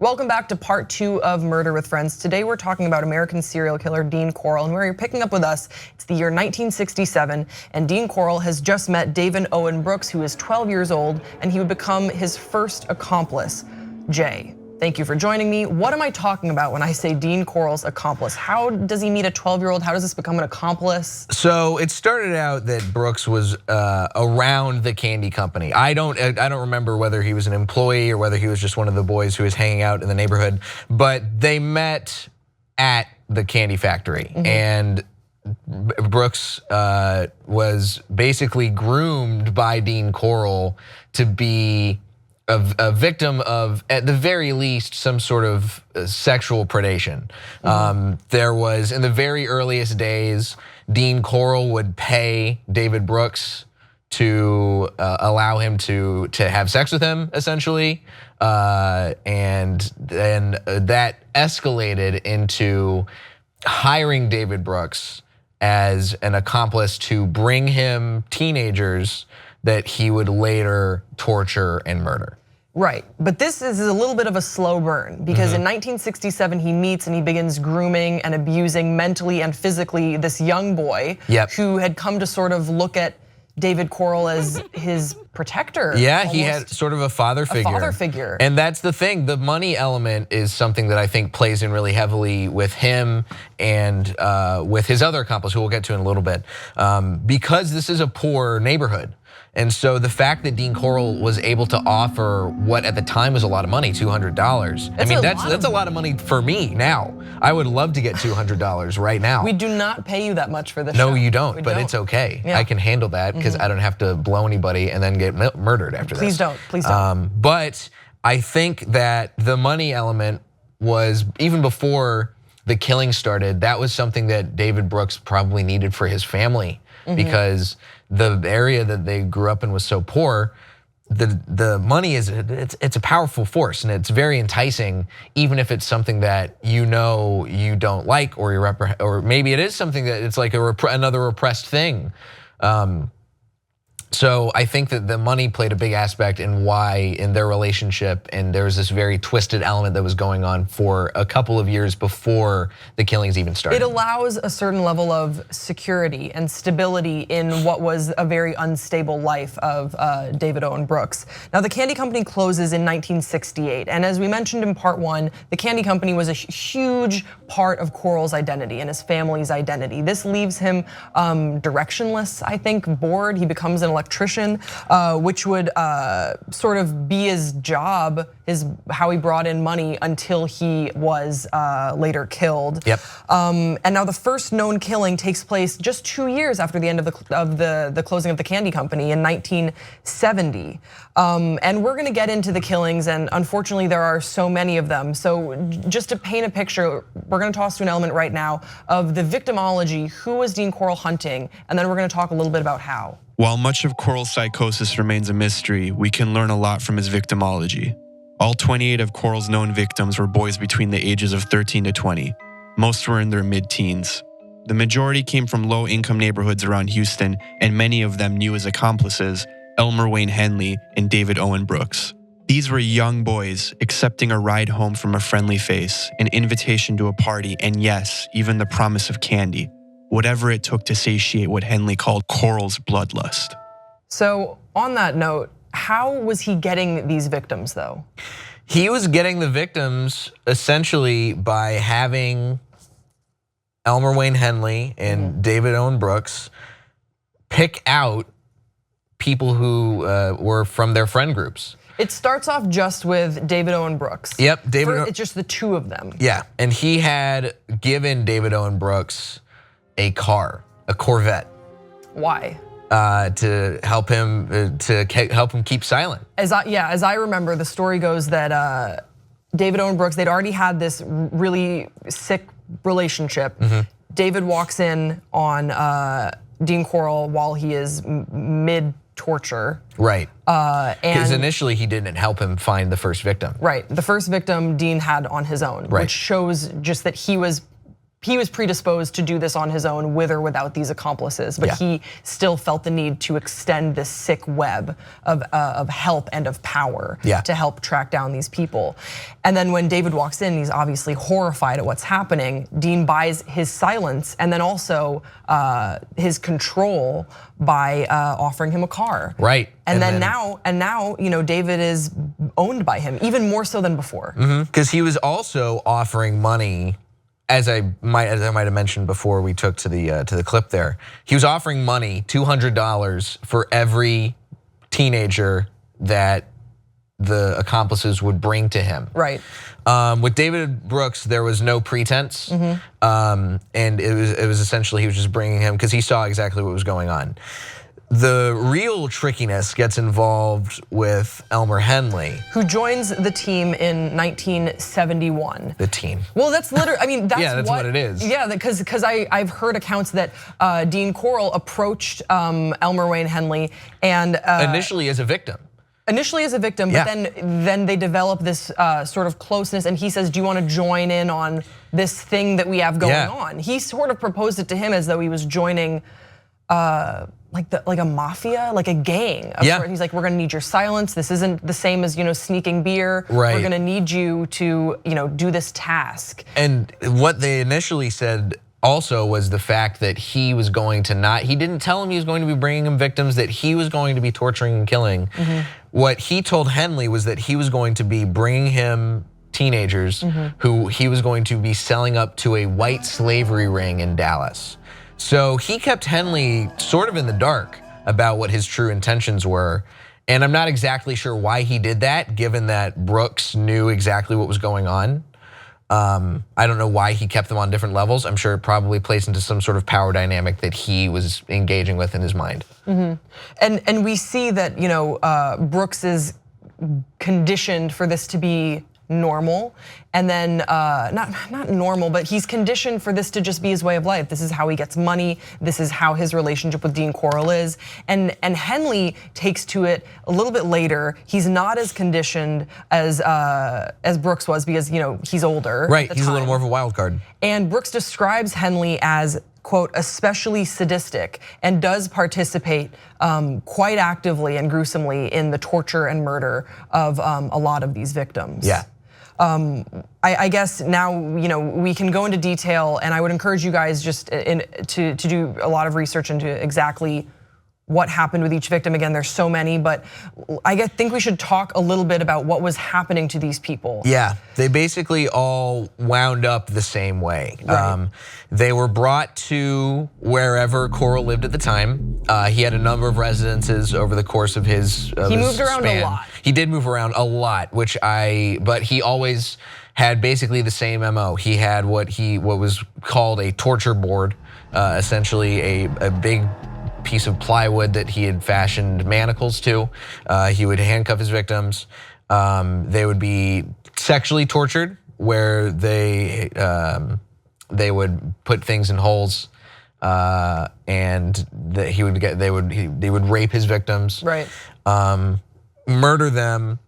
Welcome back to part 2 of Murder with Friends. Today we're talking about American serial killer Dean Corll, and where you're picking up with us, it's the year 1967, and Dean Corll has just met David Owen Brooks, who is 12 years old, and he would become his first accomplice. Jay, thank you for joining me. What am I talking about when I say Dean Corll's accomplice? How does he meet a 12-year-old? How does this become an accomplice? So it started out that Brooks was around the candy company. I don't remember whether he was an employee or whether he was just one of the boys who was hanging out in the neighborhood, but they met at the candy factory. And Brooks was basically groomed by Dean Corll to be a victim of, at the very least, some sort of sexual predation. There was, in the very earliest days, Dean Corll would pay David Brooks to allow him to have sex with him, essentially. And then that escalated into hiring David Brooks as an accomplice to bring him teenagers that he would later torture and murder. Right, but this is a little bit of a slow burn, because in 1967 he meets and he begins grooming and abusing mentally and physically this young boy who had come to sort of look at David Corll as his protector. Yeah, he had sort of a father figure. A father figure. And that's the thing, the money element is something that I think plays in really heavily with him and with his other accomplice, who we'll get to in a little bit, because this is a poor neighborhood. And so the fact that Dean Corll was able to offer what at the time was a lot of money, $200. I mean, that's a lot of money for me now. I would love to get $200 right now. We do not pay you that much for this show. No, you don't, but it's okay. I can handle that because I don't have to blow anybody and then get murdered after Please this. Please don't. But I think that the money element was, even before the killing started, that was something that David Brooks probably needed for his family, because the area that they grew up in was so poor. The money is, it's a powerful force, and it's very enticing, even if it's something that you know you don't like, or maybe it is something that it's like another repressed thing. So I think that the money played a big aspect in why in their relationship, and there was this very twisted element that was going on for a couple of years before the killings even started. It allows a certain level of security and stability in what was a very unstable life of David Owen Brooks. Now, the candy company closes in 1968, and as we mentioned in part 1, the candy company was a huge part of Corll's identity and his family's identity. This leaves him directionless, I think, bored. He becomes an electrician, which would sort of be his job, how he brought in money until he was later killed. And now the first known killing takes place just 2 years after the end of the closing of the candy company in 1970. And we're gonna get into the killings, and unfortunately there are so many of them. So just to paint a picture, we're gonna toss to an element right now of the victimology. Who was Dean Corll hunting? And then we're gonna talk a little bit about how. While much of Corll's psychosis remains a mystery, we can learn a lot from his victimology. All 28 of Corll's known victims were boys between the ages of 13 to 20. Most were in their mid-teens. The majority came from low-income neighborhoods around Houston, and many of them knew his accomplices, Elmer Wayne Henley and David Owen Brooks. These were young boys accepting a ride home from a friendly face, an invitation to a party, and yes, even the promise of candy. Whatever it took to satiate what Henley called Corll's bloodlust. So on that note, how was he getting these victims though? He was getting the victims essentially by having Elmer Wayne Henley and David Owen Brooks pick out people who were from their friend groups. It starts off just with David Owen Brooks. Yep, it's just the two of them. Yeah, and he had given David Owen Brooks a car, a Corvette. Why? To help him keep silent. As I remember, the story goes that David Owen Brooks, they'd already had this really sick relationship. David walks in on Dean Corll while he is mid-torture. Right, because initially he didn't help him find the first victim. Right, the first victim Dean had on his own, which shows just that he was he was predisposed to do this on his own with or without these accomplices, but he still felt the need to extend this sick web of help and of power to help track down these people. And then when David walks in, he's obviously horrified at what's happening. Dean buys his silence and then also his control by offering him a car. Right. And then now, David is owned by him even more so than before. Because he was also offering money. As I might have mentioned before we took to the clip there, he was offering money, $200 for every teenager that the accomplices would bring to him. Right. With David Brooks, there was no pretense, and it was essentially he was just bringing him because he saw exactly what was going on. The real trickiness gets involved with Elmer Henley, who joins the team in 1971. The team. Well, that's literally, I mean, that's that's what it is. Yeah, because I've heard accounts that Dean Corll approached Elmer Wayne Henley and initially as a victim. But then they develop this sort of closeness, and he says, "Do you want to join in on this thing that we have going on?" He sort of proposed it to him as though he was joining. Like a mafia, like a gang. He's like, we're gonna need your silence. This isn't the same as sneaking beer. Right. We're gonna need you to do this task. And what they initially said also was the fact that he was going to not. He didn't tell him he was going to be bringing him victims that he was going to be torturing and killing. What he told Henley was that he was going to be bringing him teenagers who he was going to be selling up to a white slavery ring in Dallas. So he kept Henley sort of in the dark about what his true intentions were. And I'm not exactly sure why he did that, given that Brooks knew exactly what was going on. I don't know why he kept them on different levels. I'm sure it probably plays into some sort of power dynamic that he was engaging with in his mind. And we see that Brooks is conditioned for this to be normal, and then not normal, but he's conditioned for this to just be his way of life. This is how he gets money. This is how his relationship with Dean Corll is, and Henley takes to it a little bit later. He's not as conditioned as Brooks was because he's older. Right, he's a little more of a wild card. And Brooks describes Henley as, quote, especially sadistic, and does participate quite actively and gruesomely in the torture and murder of a lot of these victims. Yeah. I guess now we can go into detail, and I would encourage you guys just to do a lot of research into exactly what happened with each victim. Again, there's so many, but I think we should talk a little bit about what was happening to these people. Yeah, they basically all wound up the same way. Right. They were brought to wherever Corll lived at the time. He had a number of residences over the course of his He moved around span. a lot. He did move around a lot, but he always had basically the same MO. He had what was called a torture board, essentially a big piece of plywood that he had fashioned manacles to. He would handcuff his victims. They would be sexually tortured, where they would put things in holes, and they would rape his victims, Right. Murder them,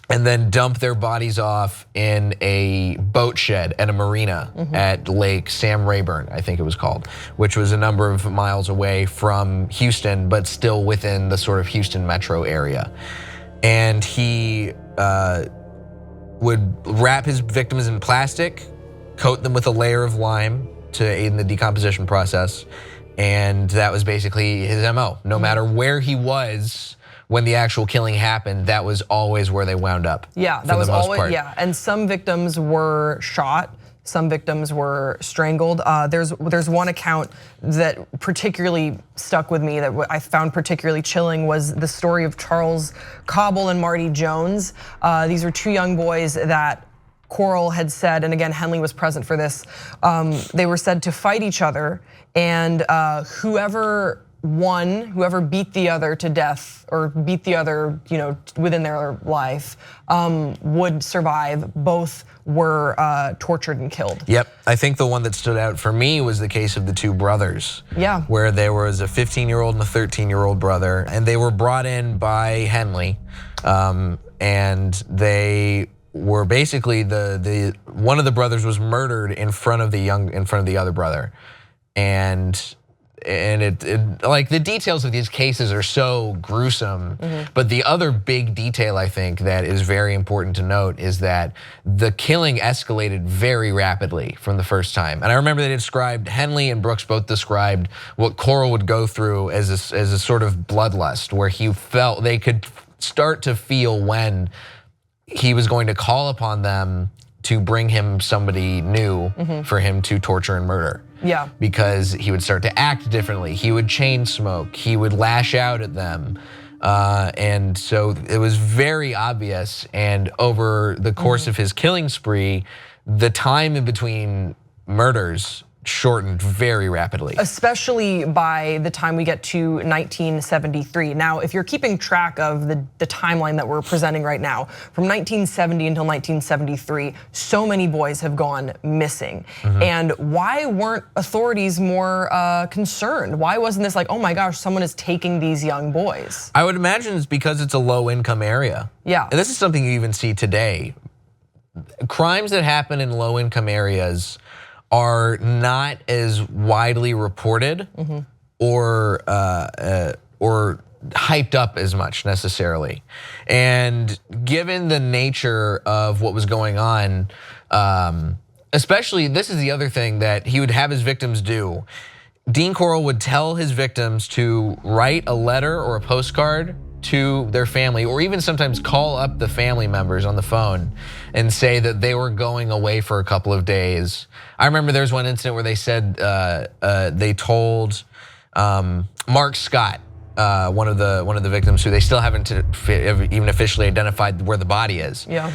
and then dump their bodies off in a boat shed at a marina at Lake Sam Rayburn, I think it was called, which was a number of miles away from Houston, but still within the sort of Houston metro area. And he would wrap his victims in plastic, coat them with a layer of lime to aid in the decomposition process, and that was basically his MO. No matter where he was when the actual killing happened, that was always where they wound up. Yeah, that was always, yeah. And some victims were shot, some victims were strangled. There's one account that particularly stuck with me that I found particularly chilling, was the story of Charles Cobble and Marty Jones. These were two young boys that Corll had said, and again, Henley was present for this, they were said to fight each other, and whoever beat the other to death or beat the other, within their life, would survive. Both were tortured and killed. Yep, I think the one that stood out for me was the case of the two brothers. Yeah. Where there was a 15-year-old and a 13-year-old brother, and they were brought in by Henley, and they were basically the one of the brothers was murdered in front of the other brother, and it like the details of these cases are so gruesome. But the other big detail I think that is very important to note is that the killing escalated very rapidly from the first time. And I remember they described, Henley and Brooks both described what Corll would go through as a sort of bloodlust, where he felt they could start to feel when he was going to call upon them to bring him somebody new for him to torture and murder. Yeah. Because he would start to act differently. He would chain smoke. He would lash out at them. And so it was very obvious. And over the course of his killing spree, the time in between murders shortened very rapidly. Especially by the time we get to 1973. Now, if you're keeping track of the timeline that we're presenting right now, from 1970 until 1973, so many boys have gone missing. And why weren't authorities more concerned? Why wasn't this like, oh my gosh, someone is taking these young boys? I would imagine it's because it's a low income area. Yeah. And this is something you even see today. Crimes that happen in low income areas are not as widely reported or hyped up as much necessarily. And given the nature of what was going on, especially, this is the other thing that he would have his victims do. Dean Corll would tell his victims to write a letter or a postcard to their family, or even sometimes call up the family members on the phone and say that they were going away for a couple of days. I remember there was one incident where they said they told Mark Scott, one of the victims, who they still haven't even officially identified where the body is. Yeah.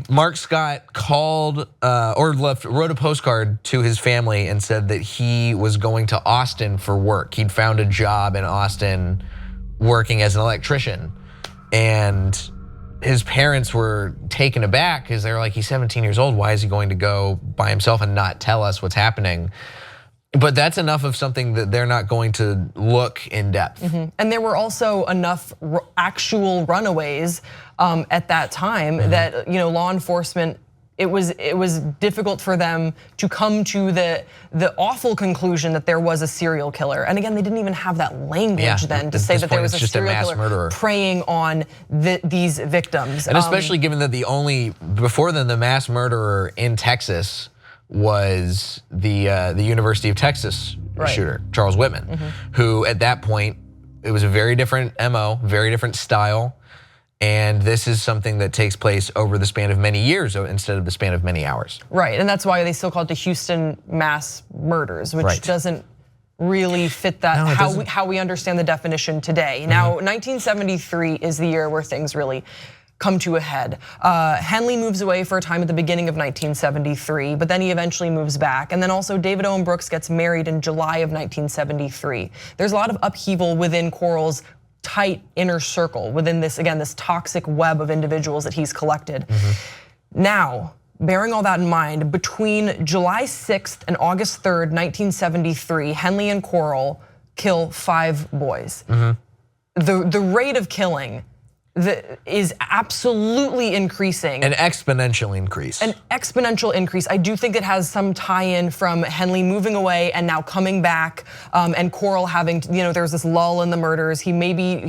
Mark Scott called wrote a postcard to his family and said that he was going to Austin for work. He'd found a job in Austin working as an electrician, and his parents were taken aback because they were like, he's 17 years old, why is he going to go by himself and not tell us what's happening? But that's enough of something that they're not going to look in depth. And there were also enough actual runaways at that time that law enforcement, it was difficult for them to come to the awful conclusion that there was a serial killer. And again, they didn't even have that language then to say that there was a serial killer murderer preying on these victims. And especially given that before then, the mass murderer in Texas was the University of Texas shooter, Charles Whitman, who at that point, it was a very different MO, very different style. And this is something that takes place over the span of many years instead of the span of many hours. Right, and that's why they still call it the Houston mass murders, which doesn't really fit that how we understand the definition today. Now, 1973 is the year where things really come to a head. Henley moves away for a time at the beginning of 1973, but then he eventually moves back. And then also David Owen Brooks gets married in July of 1973. There's a lot of upheaval within Corll's tight inner circle, within this toxic web of individuals that he's collected. Now, bearing all that in mind, between July 6th and August 3rd, 1973, Henley and Corll kill 5 boys. The rate of killing is absolutely increasing. An exponential increase. An exponential increase. I do think it has some tie-in from Henley moving away and now coming back, and Corll having, there was this lull in the murders. He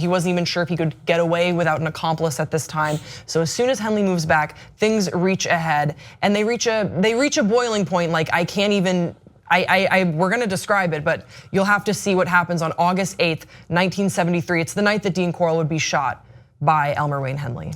wasn't even sure if he could get away without an accomplice at this time. So as soon as Henley moves back, things reach a head, and they reach a boiling point. Like, I can't even. We're gonna describe it, but you'll have to see what happens on August 8th, 1973. It's the night that Dean Corll would be shot by Elmer Wayne Henley.